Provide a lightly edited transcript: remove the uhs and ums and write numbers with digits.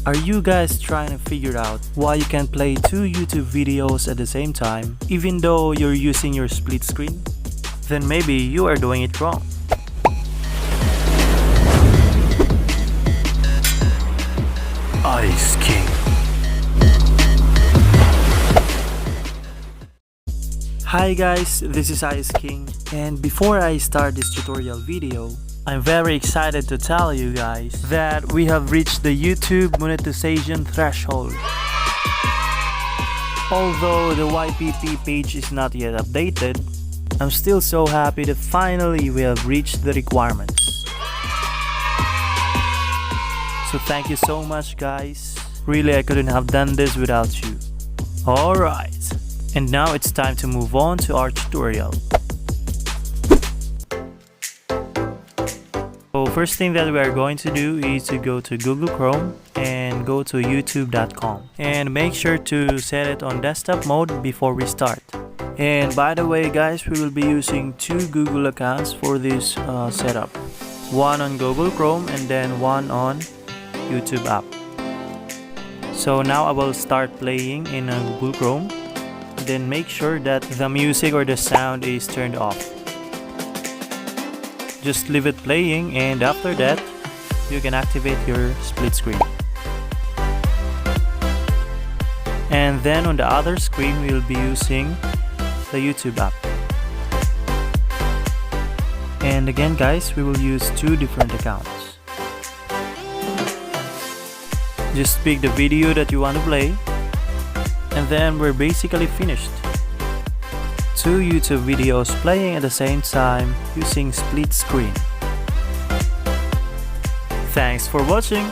Are you guys trying to figure out why you can play two YouTube videos at the same time even though you're using your split screen? Then maybe you are doing it wrong. Ice King. Hi guys, this is Ice King, and before I start this tutorial video, I'm very excited to tell you guys that we have reached the YouTube monetization threshold. Although the YPP page is not yet updated, I'm still so happy that finally we have reached the requirements. So thank you so much guys. Really, I couldn't have done this without you. Alright, and now it's time to move on to our tutorial. So first thing that we are going to do is to go to Google Chrome and go to youtube.com, and make sure to set it on desktop mode before we start. And by the way guys, we will be using two Google accounts for this setup. One on Google Chrome and then one on YouTube app. So now I will start playing in Google Chrome. Then make sure that the music or the sound is turned off. Just leave it playing, and after that you can activate your split screen. And then on the other screen we will be using the YouTube app. And again guys, we will use two different accounts. Just pick the video that you want to play, and then we're basically finished. Two YouTube videos playing at the same time using split screen. Thanks for watching!